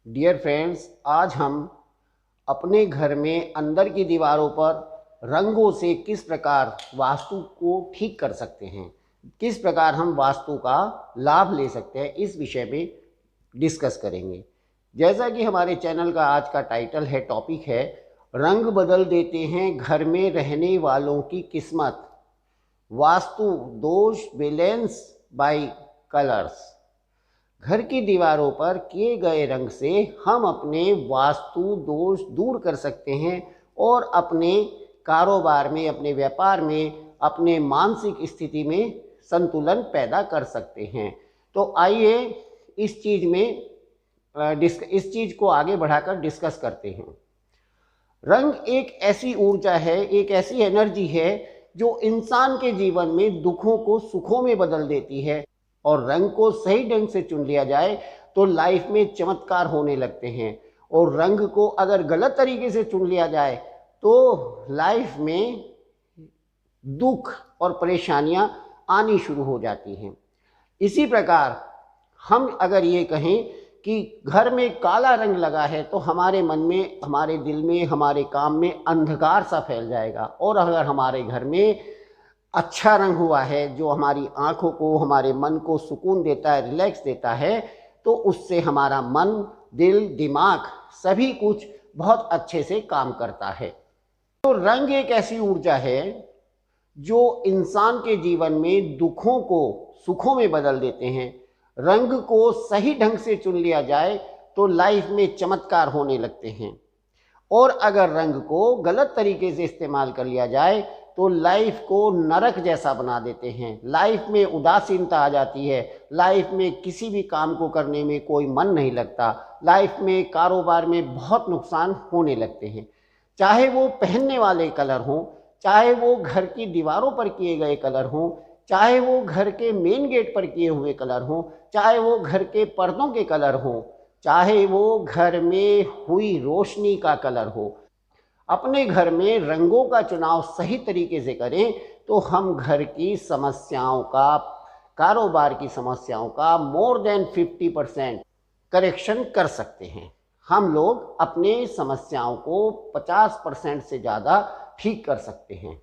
Dear friends, आज हम अपने घर में अंदर की दीवारों पर रंगों से किस प्रकार वास्तु को ठीक कर सकते हैं, किस प्रकार हम वास्तु का लाभ ले सकते हैं, इस विषय में डिस्कस करेंगे। जैसा कि हमारे चैनल का आज का टाइटल है, टॉपिक है, रंग बदल देते हैं घर में रहने वालों की किस्मत, वास्तु दोष बैलेंस बाय कलर्स। घर की दीवारों पर किए गए रंग से हम अपने वास्तु दोष दूर कर सकते हैं और अपने कारोबार में, अपने व्यापार में, अपने मानसिक स्थिति में संतुलन पैदा कर सकते हैं। तो आइए इस चीज़ को आगे बढ़ाकर डिस्कस करते हैं। रंग एक ऐसी ऊर्जा है, एक ऐसी एनर्जी है जो इंसान के जीवन में दुखों को सुखों में बदल देती है, और रंग को सही ढंग से चुन लिया जाए तो लाइफ में चमत्कार होने लगते हैं, और रंग को अगर गलत तरीके से चुन लिया जाए तो लाइफ में दुख और परेशानियां आनी शुरू हो जाती हैं। इसी प्रकार हम अगर ये कहें कि घर में काला रंग लगा है तो हमारे मन में, हमारे दिल में, हमारे काम में अंधकार सा फैल जाएगा, और अगर हमारे घर में अच्छा रंग हुआ है जो हमारी आँखों को, हमारे मन को सुकून देता है, रिलैक्स देता है, तो उससे हमारा मन, दिल, दिमाग सभी कुछ बहुत अच्छे से काम करता है। तो रंग एक ऐसी ऊर्जा है जो इंसान के जीवन में दुखों को सुखों में बदल देते हैं। रंग को सही ढंग से चुन लिया जाए तो लाइफ में चमत्कार होने लगते हैं, और अगर रंग को गलत तरीके से इस्तेमाल कर लिया जाए तो लाइफ को नरक जैसा बना देते हैं। लाइफ में उदासीनता आ जाती है, लाइफ में किसी भी काम को करने में कोई मन नहीं लगता, लाइफ में, कारोबार में बहुत नुकसान होने लगते हैं। चाहे वो पहनने वाले कलर हों, चाहे वो घर की दीवारों पर किए गए कलर हों, चाहे वो घर के मेन गेट पर किए हुए कलर हों, चाहे वो घर के पर्दों के कलर हों, चाहे वो घर में हुई रोशनी का कलर हो। अपने घर में रंगों का चुनाव सही तरीके से करें तो हम घर की समस्याओं का, कारोबार की समस्याओं का मोर देन 50% करेक्शन कर सकते हैं। हम लोग अपने समस्याओं को 50% से ज़्यादा ठीक कर सकते हैं।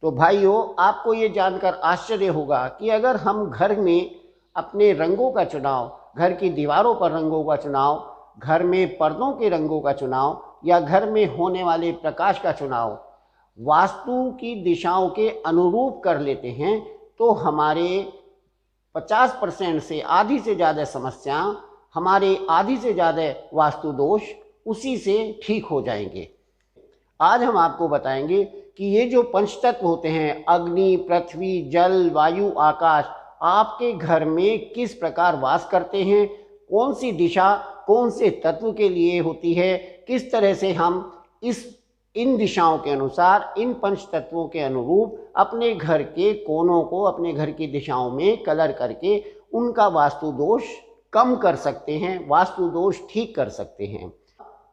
तो भाइयों, आपको ये जानकर आश्चर्य होगा कि अगर हम घर में अपने रंगों का चुनाव, घर की दीवारों पर रंगों का चुनाव, घर में पर्दों के रंगों का चुनाव, या घर में होने वाले प्रकाश का चुनाव वास्तु की दिशाओं के अनुरूप कर लेते हैं तो हमारे 50% से आधी से ज़्यादा समस्या, हमारे आधी से ज़्यादा वास्तु दोष उसी से ठीक हो जाएंगे। आज हम आपको बताएंगे कि ये जो पंच तत्व होते हैं, अग्नि, पृथ्वी, जल, वायु, आकाश, आपके घर में किस प्रकार वास करते हैं, कौन सी दिशा कौन से तत्व के लिए होती है, किस तरह से हम इन दिशाओं के अनुसार, इन पंच तत्वों के अनुरूप अपने घर के कोनों को, अपने घर की दिशाओं में कलर करके उनका वास्तु दोष कम कर सकते हैं, वास्तु दोष ठीक कर सकते हैं।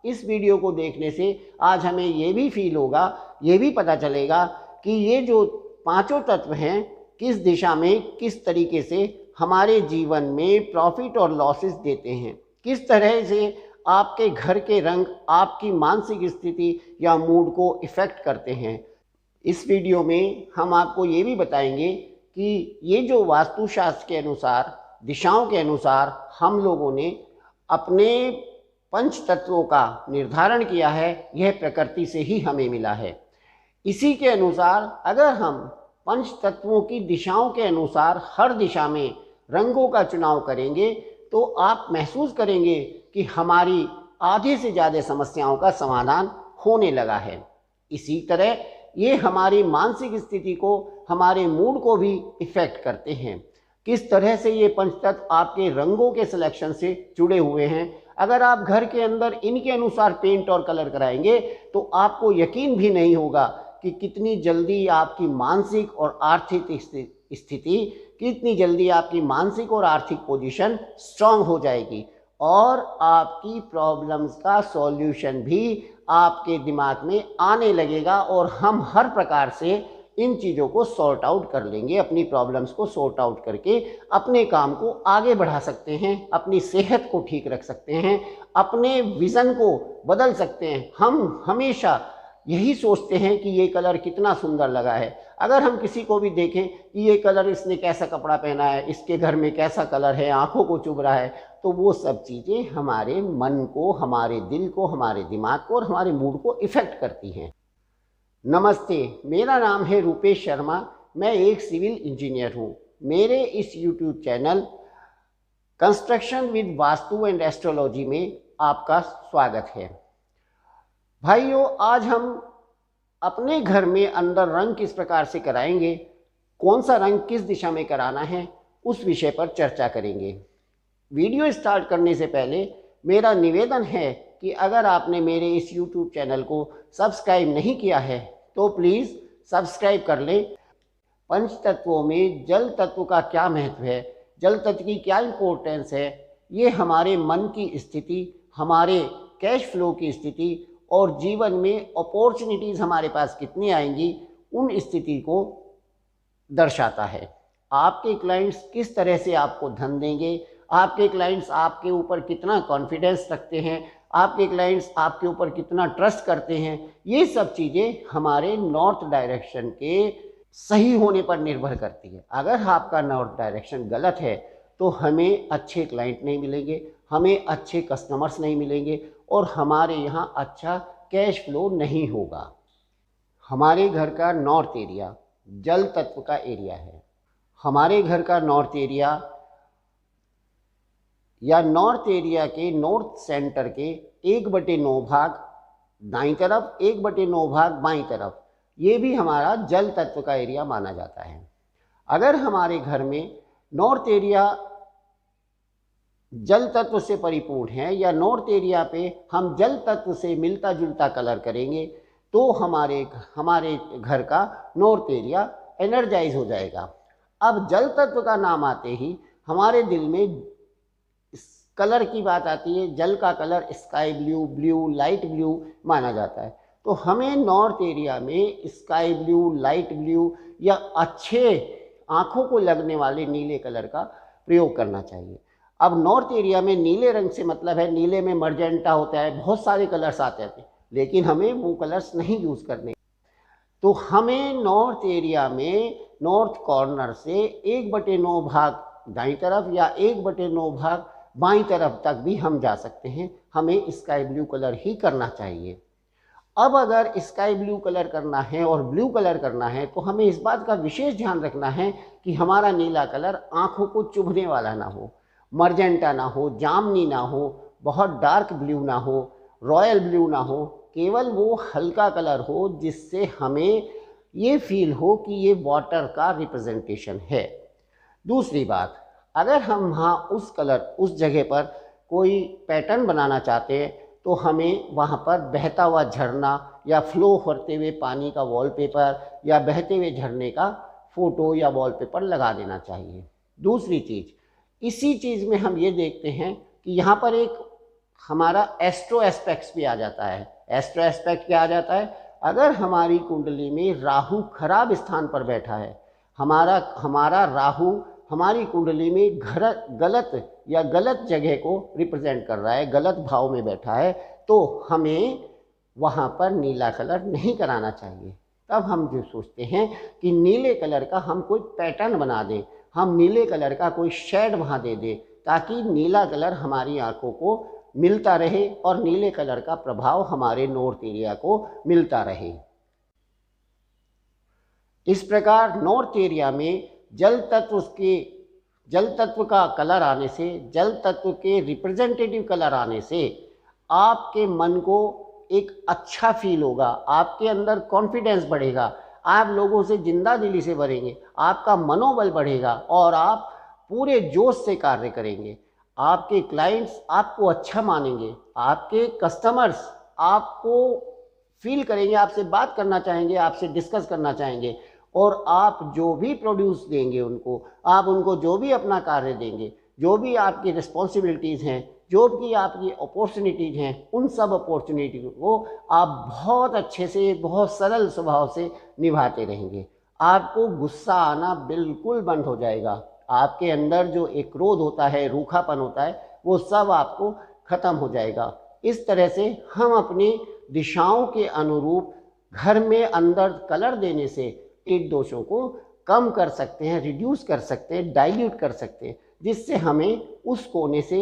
इस वीडियो को देखने से आज हमें ये भी फील होगा, ये भी पता चलेगा कि ये जो पांचों तत्व हैं किस दिशा में, किस तरीके से हमारे जीवन में प्रॉफिट और लॉसेस देते हैं, किस तरह से आपके घर के रंग आपकी मानसिक स्थिति या मूड को इफ़ेक्ट करते हैं। इस वीडियो में हम आपको ये भी बताएंगे कि ये जो वास्तुशास्त्र के अनुसार, दिशाओं के अनुसार हम लोगों ने अपने पंच तत्वों का निर्धारण किया है, यह प्रकृति से ही हमें मिला है। इसी के अनुसार अगर हम पंच तत्वों की दिशाओं के अनुसार हर दिशा में रंगों का चुनाव करेंगे तो आप महसूस करेंगे कि हमारी आधे से ज़्यादा समस्याओं का समाधान होने लगा है। इसी तरह ये हमारी मानसिक स्थिति को, हमारे मूड को भी इफ़ेक्ट करते हैं। किस तरह से ये पंचतत्व आपके रंगों के सिलेक्शन से जुड़े हुए हैं। अगर आप घर के अंदर इनके अनुसार पेंट और कलर कराएंगे तो आपको यकीन भी नहीं होगा कि कितनी जल्दी आपकी मानसिक और आर्थिक स्थिति, कितनी जल्दी आपकी मानसिक और आर्थिक पोजीशन स्ट्रांग हो जाएगी, और आपकी प्रॉब्लम्स का सॉल्यूशन भी आपके दिमाग में आने लगेगा, और हम हर प्रकार से इन चीज़ों को सॉर्ट आउट कर लेंगे, अपनी प्रॉब्लम्स को सॉर्ट आउट करके अपने काम को आगे बढ़ा सकते हैं, अपनी सेहत को ठीक रख सकते हैं, अपने विज़न को बदल सकते हैं। हम हमेशा यही सोचते हैं कि ये कलर कितना सुंदर लगा है। अगर हम किसी को भी देखें कि ये कलर, इसने कैसा कपड़ा पहना है, इसके घर में कैसा कलर है, आंखों को चुभ रहा है, तो वो सब चीज़ें हमारे मन को, हमारे दिल को, हमारे दिमाग को और हमारे मूड को इफ़ेक्ट करती हैं। नमस्ते, मेरा नाम है रूपेश शर्मा। मैं एक सिविल इंजीनियर हूँ। मेरे इस YouTube channel construction with vastu and astrology में आपका स्वागत है। भाइयों, आज हम अपने घर में अंदर रंग किस प्रकार से कराएंगे, कौन सा रंग किस दिशा में कराना है, उस विषय पर चर्चा करेंगे। वीडियो स्टार्ट करने से पहले मेरा निवेदन है कि अगर आपने मेरे इस YouTube चैनल को सब्सक्राइब नहीं किया है तो प्लीज़ सब्सक्राइब कर लें। पंच तत्वों में जल तत्व का क्या महत्व है, जल तत्व की क्या इम्पोर्टेंस है, ये हमारे मन की स्थिति, हमारे कैश फ्लो की स्थिति और जीवन में अपॉर्चुनिटीज़ हमारे पास कितनी आएंगी, उन स्थिति को दर्शाता है। आपके क्लाइंट्स किस तरह से आपको धन देंगे, आपके क्लाइंट्स आपके ऊपर कितना कॉन्फिडेंस रखते हैं, आपके क्लाइंट्स आपके ऊपर कितना ट्रस्ट करते हैं, ये सब चीज़ें हमारे नॉर्थ डायरेक्शन के सही होने पर निर्भर करती है। अगर आपका नॉर्थ डायरेक्शन गलत है तो हमें अच्छे क्लाइंट नहीं मिलेंगे, हमें अच्छे कस्टमर्स नहीं मिलेंगे और हमारे यहाँ अच्छा कैश फ्लो नहीं होगा। हमारे घर का नॉर्थ एरिया जल तत्व का एरिया है। हमारे घर का नॉर्थ एरिया या नॉर्थ एरिया के नॉर्थ सेंटर के 1/9 भाग दाईं तरफ, 1/9 भाग बाईं तरफ, ये भी हमारा जल तत्व का एरिया माना जाता है। अगर हमारे घर में नॉर्थ एरिया जल तत्व से परिपूर्ण है या नॉर्थ एरिया पे हम जल तत्व से मिलता जुलता कलर करेंगे तो हमारे घर का नॉर्थ एरिया एनर्जाइज हो जाएगा। अब जल तत्व का नाम आते ही हमारे दिल में कलर की बात आती है। जल का colour sky blue, blue, light blue माना जाता है। तो हमें नॉर्थ एरिया में स्काई ब्लू, लाइट ब्लू या अच्छे आँखों को लगने वाले नीले कलर का प्रयोग करना चाहिए। अब नॉर्थ एरिया में नीले रंग से मतलब है, नीले में मर्जेंटा होता है, बहुत सारे कलर्स आते हैं, लेकिन हमें वो कलर्स नहीं यूज़ करने। तो हमें नॉर्थ एरिया में नॉर्थ कॉर्नर से 1/9 भाग दाईं तरफ या 1/9 भाग बाईं तरफ तक भी हम जा सकते हैं। हमें स्काई ब्लू कलर ही करना चाहिए। अब अगर स्काई ब्लू कलर करना है और ब्लू कलर करना है तो हमें इस बात का विशेष ध्यान रखना है कि हमारा नीला कलर आँखों को चुभने वाला ना हो, मर्जेंटा ना हो, जामनी ना हो, बहुत डार्क ब्लू ना हो, रॉयल ब्लू ना हो, केवल वो हल्का कलर हो जिससे हमें ये फील हो कि ये वाटर का रिप्रेजेंटेशन है। दूसरी बात, अगर हम वहाँ उस जगह पर कोई पैटर्न बनाना चाहते हैं तो हमें वहाँ पर बहता हुआ झरना या फ्लो करते हुए पानी का वॉलपेपर या बहते हुए झरने का फ़ोटो या वॉलपेपर लगा देना चाहिए। दूसरी चीज़, इसी चीज़ में हम ये देखते हैं कि यहाँ पर एक हमारा एस्ट्रो एस्पेक्ट्स भी आ जाता है। एस्ट्रो एस्पेक्ट क्या आ जाता है? अगर हमारी कुंडली में राहु खराब स्थान पर बैठा है, हमारा राहु हमारी कुंडली में गलत जगह को रिप्रेजेंट कर रहा है, गलत भाव में बैठा है, तो हमें वहाँ पर नीला कलर नहीं कराना चाहिए। तब हम जो सोचते हैं कि नीले कलर का हम कोई पैटर्न बना दें, हम नीले कलर का कोई शेड वहाँ दे दें ताकि नीला कलर हमारी आँखों को मिलता रहे और नीले कलर का प्रभाव हमारे नॉर्थ एरिया को मिलता रहे। इस प्रकार नॉर्थ एरिया में जल तत्व का कलर आने से, जल तत्व के रिप्रेजेंटेटिव कलर आने से आपके मन को एक अच्छा फील होगा, आपके अंदर कॉन्फिडेंस बढ़ेगा, आप लोगों से जिंदा दिली से भरेंगे, आपका मनोबल बढ़ेगा और आप पूरे जोश से कार्य करेंगे। आपके क्लाइंट्स आपको अच्छा मानेंगे, आपके कस्टमर्स आपको फील करेंगे, आपसे बात करना चाहेंगे, आपसे डिस्कस करना चाहेंगे और आप जो भी प्रोड्यूस देंगे उनको, आप उनको जो भी अपना कार्य देंगे, जो भी आपकी रिस्पॉन्सिबिलिटीज़ हैं, जो भी आपकी अपॉर्चुनिटीज़ हैं, उन सब अपॉर्चुनिटी को आप बहुत अच्छे से, बहुत सरल स्वभाव से निभाते रहेंगे। आपको गुस्सा आना बिल्कुल बंद हो जाएगा। आपके अंदर जो एक क्रोध होता है, रूखापन होता है, वो सब आपको खत्म हो जाएगा। इस तरह से हम अपनी दिशाओं के अनुरूप घर में अंदर कलर देने से इन दोषों को कम कर सकते हैं, रिड्यूस कर सकते हैं, डाइल्यूट कर सकते हैं, जिससे हमें उस कोने से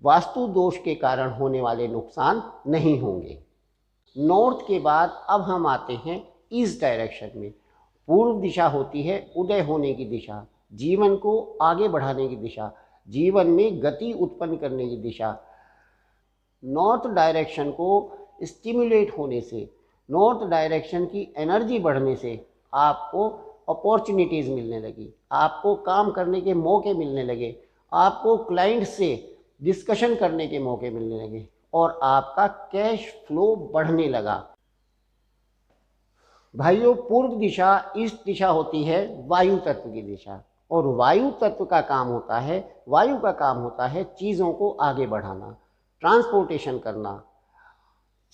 वास्तु दोष के कारण होने वाले नुकसान नहीं होंगे। नॉर्थ के बाद अब हम आते हैं ईस्ट डायरेक्शन में। पूर्व दिशा होती है उदय होने की दिशा, जीवन को आगे बढ़ाने की दिशा, जीवन में गति उत्पन्न करने की दिशा। नॉर्थ डायरेक्शन को स्टिमुलेट होने से, नॉर्थ डायरेक्शन की एनर्जी बढ़ने से आपको अपॉर्चुनिटीज़ मिलने लगी, आपको काम करने के मौके मिलने लगे, आपको क्लाइंट से डिस्कशन करने के मौके मिलने लगे और आपका कैश फ्लो बढ़ने लगा। भाइयों, पूर्व दिशा, ईस्ट दिशा होती है वायु तत्व की दिशा, और वायु तत्व का काम होता है, वायु का काम होता है चीज़ों को आगे बढ़ाना, ट्रांसपोर्टेशन करना,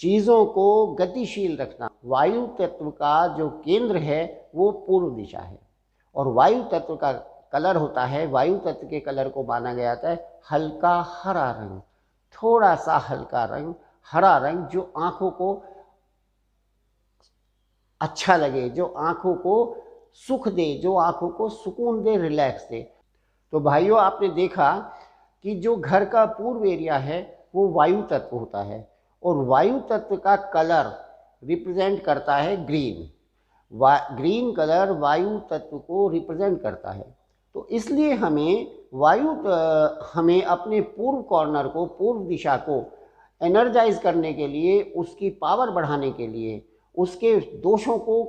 चीज़ों को गतिशील रखना। वायु तत्व का जो केंद्र है वो पूर्व दिशा है, और वायु तत्व का कलर होता है, वायु तत्व के कलर को माना गया था हल्का हरा रंग, थोड़ा सा हल्का रंग, हरा रंग, जो आँखों को अच्छा लगे, जो आँखों को सुख दे, जो आँखों को सुकून दे, रिलैक्स दे। तो भाइयों, आपने देखा कि जो घर का पूर्व एरिया है वो वायु तत्व होता है, और वायु तत्व का कलर रिप्रेजेंट करता है ग्रीन। ग्रीन कलर वायु तत्व को रिप्रेजेंट करता है। तो इसलिए हमें अपने पूर्व कॉर्नर को, पूर्व दिशा को एनर्जाइज करने के लिए, उसकी पावर बढ़ाने के लिए, उसके दोषों को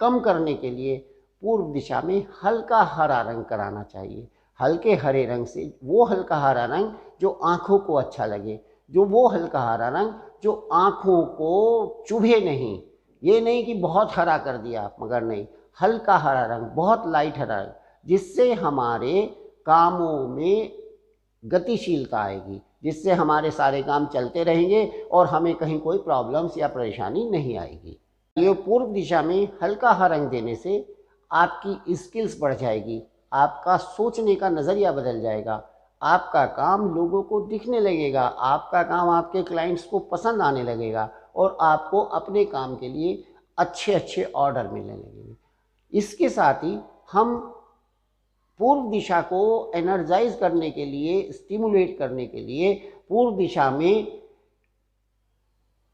कम करने के लिए पूर्व दिशा में हल्का हरा रंग कराना चाहिए। हल्के हरे रंग से, वो हल्का हरा रंग जो आँखों को अच्छा लगे, जो वो हल्का हरा रंग जो आँखों को चुभे नहीं। ये नहीं कि बहुत हरा कर दिया, मगर नहीं, हल्का हरा रंग, बहुत लाइट हरा रंग, जिससे हमारे कामों में गतिशीलता आएगी, जिससे हमारे सारे काम चलते रहेंगे और हमें कहीं कोई प्रॉब्लम्स या परेशानी नहीं आएगी। ये पूर्व दिशा में हल्का हरा रंग देने से आपकी स्किल्स बढ़ जाएगी, आपका सोचने का नज़रिया बदल जाएगा, आपका काम लोगों को दिखने लगेगा, आपका काम आपके क्लाइंट्स को पसंद आने लगेगा, और आपको अपने काम के लिए अच्छे अच्छे ऑर्डर मिलने लगेंगे। इसके साथ ही हम पूर्व दिशा को एनर्जाइज करने के लिए, स्टिमुलेट करने के लिए पूर्व दिशा में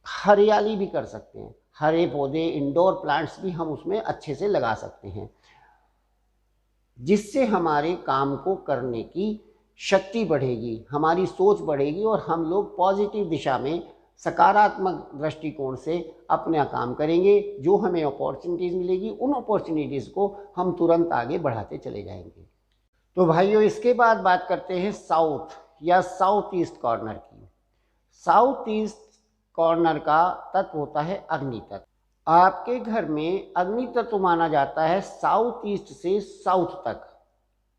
हरियाली भी कर सकते हैं। हरे पौधे, इंडोर प्लांट्स भी हम उसमें अच्छे से लगा सकते हैं, जिससे हमारे काम को करने की शक्ति बढ़ेगी, हमारी सोच बढ़ेगी, और हम लोग पॉजिटिव दिशा में, सकारात्मक दृष्टिकोण से अपना काम करेंगे। जो हमें अपॉर्चुनिटीज़ मिलेगी, उन अपॉर्चुनिटीज़ को हम तुरंत आगे बढ़ाते चले जाएंगे। तो भाइयों, इसके बाद बात करते हैं साउथ या साउथ ईस्ट कॉर्नर की। साउथ ईस्ट कॉर्नर का तत्व होता है अग्नि तत्व। आपके घर में अग्नि तत्व माना जाता है साउथ ईस्ट से साउथ तक।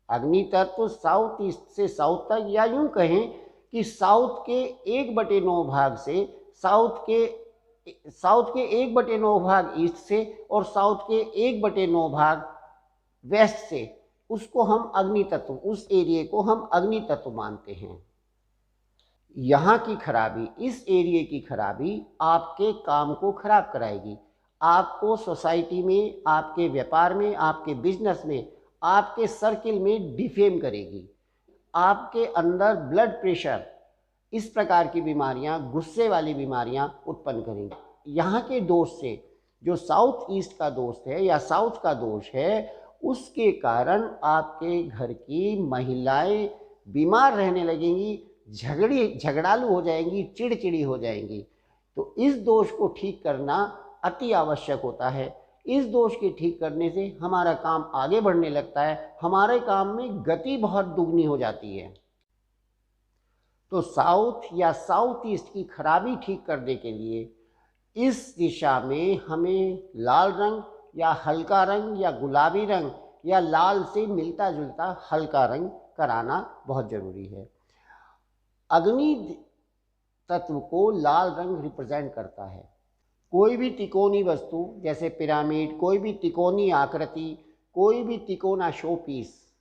अग्नि तत्व साउथ ईस्ट से साउथ तक, या यूं कहें कि साउथ के 1/9 भाग से, साउथ के 1/9 भाग ईस्ट से, और साउथ के 1/9 भाग वेस्ट से, उसको हम अग्नि तत्व, उस एरिए को हम अग्नि तत्व मानते हैं। यहाँ की खराबी, इस एरिए की खराबी आपके काम को खराब कराएगी, आपको सोसाइटी में, आपके व्यापार में, आपके बिजनेस में, आपके सर्किल में डिफेम करेगी। आपके अंदर ब्लड प्रेशर, इस प्रकार की बीमारियां, गुस्से वाली बीमारियां उत्पन्न करेंगी। यहाँ के दोष से, जो साउथ ईस्ट का दोष है या साउथ का दोष है, उसके कारण आपके घर की महिलाएं बीमार रहने लगेंगी, झगड़ालू हो जाएंगी, चिड़चिड़ी हो जाएंगी। तो इस दोष को ठीक करना अति आवश्यक होता है। इस दोष के ठीक करने से हमारा काम आगे बढ़ने लगता है, हमारे काम में गति बहुत दुगनी हो जाती है। तो साउथ या साउथ ईस्ट की खराबी ठीक करने के लिए इस दिशा में हमें लाल रंग या हल्का रंग या गुलाबी रंग या लाल से मिलता जुलता हल्का रंग कराना बहुत ज़रूरी है। अग्नि तत्व को लाल रंग रिप्रेजेंट करता है, कोई भी तिकोनी वस्तु जैसे पिरामिड, कोई भी तिकोनी आकृति, कोई भी तिकोना शो पीस,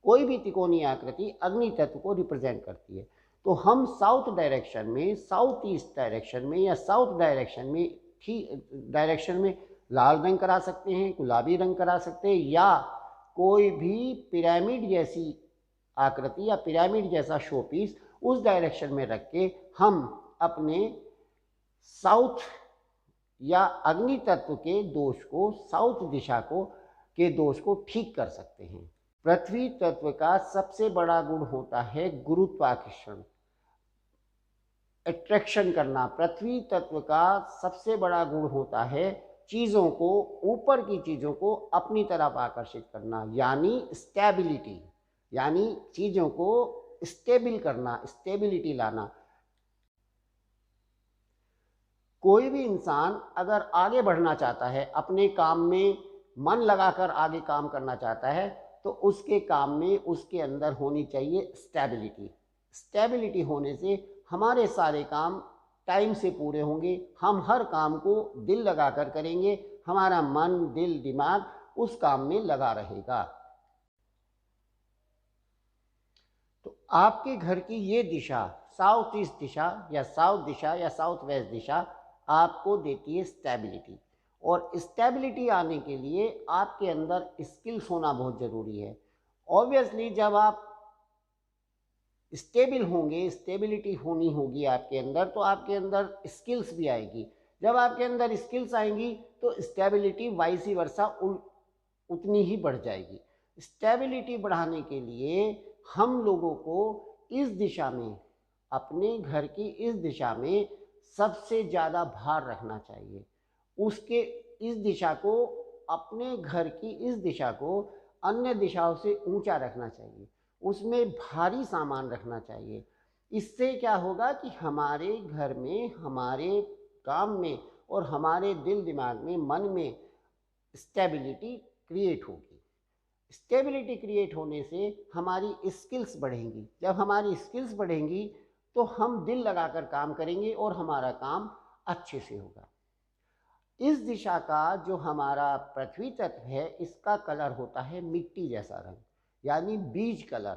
कोई भी तिकोनी आकृति अग्नि तत्व को रिप्रेजेंट करती है। तो हम साउथ डायरेक्शन में, साउथ ईस्ट डायरेक्शन में या साउथ डायरेक्शन में लाल रंग करा सकते हैं, गुलाबी रंग करा सकते हैं, या कोई भी पिरामिड जैसी आकृति या पिरामिड जैसा शो पीस उस डायरेक्शन में रख के हम अपने साउथ या अग्नि तत्व के दोष को, साउथ दिशा को के दोष को ठीक कर सकते हैं। पृथ्वी तत्व का सबसे बड़ा गुण होता है गुरुत्वाकर्षण, अट्रैक्शन करना। पृथ्वी तत्व का सबसे बड़ा गुण होता है चीज़ों को, ऊपर की चीज़ों को अपनी तरफ आकर्षित करना, यानी स्टेबिलिटी, यानी चीज़ों को स्टेबल करना, स्टेबिलिटी लाना। कोई भी इंसान अगर आगे बढ़ना चाहता है, अपने काम में मन लगाकर आगे काम करना चाहता है, तो उसके काम में उसके अंदर होनी चाहिए स्टेबिलिटी। स्टेबिलिटी होने से हमारे सारे काम टाइम से पूरे होंगे, हम हर काम को दिल लगाकर करेंगे, हमारा मन, दिल, दिमाग उस काम में लगा रहेगा। तो आपके घर की ये दिशा, साउथ ईस्ट दिशा या साउथ दिशा या साउथ वेस्ट दिशा आपको देती है स्टेबिलिटी। और स्टेबिलिटी आने के लिए आपके अंदर स्किल्स होना बहुत ज़रूरी है। ऑब्वियसली जब आप स्टेबल होंगे, स्टेबिलिटी होनी होगी आपके अंदर, तो आपके अंदर स्किल्स भी आएगी। जब आपके अंदर स्किल्स आएंगी तो स्टेबिलिटी वाइस वर्सा उतनी ही बढ़ जाएगी। स्टेबिलिटी बढ़ाने के लिए हम लोगों को इस दिशा में, अपने घर की इस दिशा में सबसे ज़्यादा भार रखना चाहिए। उसके इस दिशा को, अपने घर की इस दिशा को अन्य दिशाओं से ऊंचा रखना चाहिए, उसमें भारी सामान रखना चाहिए। इससे क्या होगा कि हमारे घर में, हमारे काम में और हमारे दिल दिमाग में, मन में स्टेबिलिटी क्रिएट होगी। स्टेबिलिटी क्रिएट होने से हमारी स्किल्स बढ़ेंगी। जब हमारी स्किल्स बढ़ेंगी तो हम दिल लगाकर काम करेंगे और हमारा काम अच्छे से होगा। इस दिशा का जो हमारा पृथ्वी तत्व है, इसका कलर होता है मिट्टी जैसा रंग, यानी बीज कलर।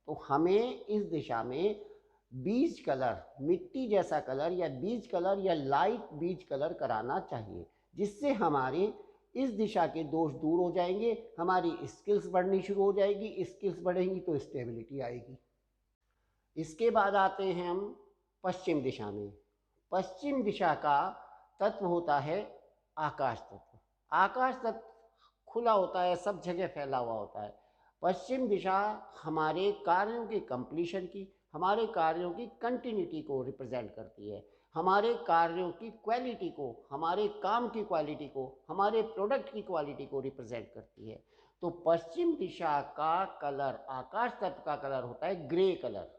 तो हमें इस दिशा में बीज कलर, मिट्टी जैसा कलर या बीज कलर या लाइट बीज कलर कराना चाहिए, जिससे हमारे इस दिशा के दोष दूर हो जाएंगे, हमारी स्किल्स बढ़नी शुरू हो जाएगी। स्किल्स बढ़ेंगी तो स्टेबिलिटी आएगी। इसके बाद आते हैं हम पश्चिम दिशा में। पश्चिम दिशा का तत्व होता है आकाश तत्व। आकाश तत्व खुला होता है, सब जगह फैला हुआ होता है। पश्चिम दिशा हमारे कार्यों की कंप्लीशन की, हमारे कार्यों की कंटिन्यूटी को रिप्रेजेंट करती है, हमारे कार्यों की क्वालिटी को, हमारे काम की क्वालिटी को, हमारे प्रोडक्ट की क्वालिटी को रिप्रेजेंट करती है। तो पश्चिम दिशा का कलर, आकाश तत्व का कलर होता है grey colour,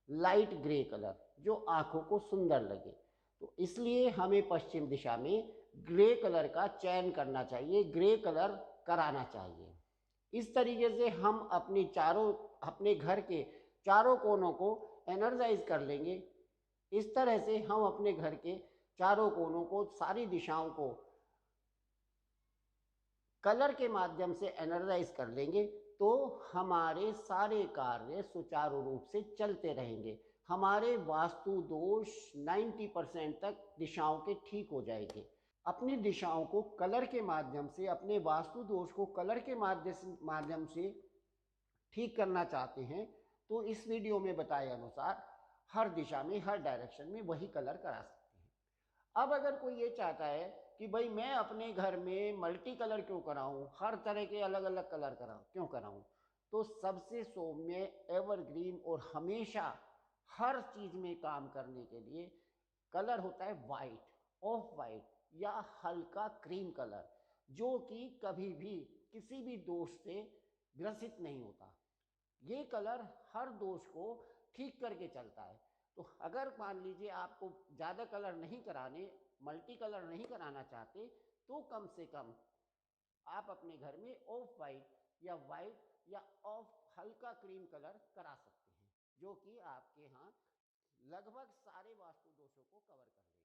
light grey colour, जो आंखों को सुंदर लगे। तो इसलिए हमें पश्चिम दिशा में ग्रे कलर का चयन करना चाहिए, ग्रे कलर कराना चाहिए। इस तरीके से हम अपने घर के चारों कोनों को एनर्जाइज कर लेंगे। इस तरह से हम अपने घर के चारों कोनों को, सारी दिशाओं को कलर के माध्यम से एनर्जाइज कर लेंगे, तो हमारे सारे कार्य सुचारू रूप से चलते रहेंगे। हमारे वास्तु दोष 90% तक दिशाओं के ठीक हो जाएंगे। अपनी दिशाओं को कलर के माध्यम से, अपने वास्तु दोष को कलर के माध्यम से ठीक करना चाहते हैं, तो इस वीडियो में बताए अनुसार हर दिशा में, हर डायरेक्शन में वही कलर करा सकते हैं। अब अगर कोई ये चाहता है कि भाई मैं अपने घर में मल्टी कलर क्यों कराऊं, हर तरह के अलग अलग कलर क्यों कराऊं, तो सबसे सौम्य, एवरग्रीन और हमेशा हर चीज में काम करने के लिए कलर होता है वाइट, ऑफ वाइट या हल्का क्रीम कलर, जो कि कभी भी किसी भी दोष से ग्रसित नहीं होता। ये कलर हर दोष को ठीक करके चलता है। तो अगर मान लीजिए आपको ज़्यादा कलर नहीं कराने, मल्टी कलर नहीं कराना चाहते, तो कम से कम आप अपने घर में ऑफ वाइट या वाइट या ऑफ हल्का क्रीम कलर करा सकते हैं, जो कि आपके यहाँ लगभग सारे वास्तु दोषों को कवर कर देगा।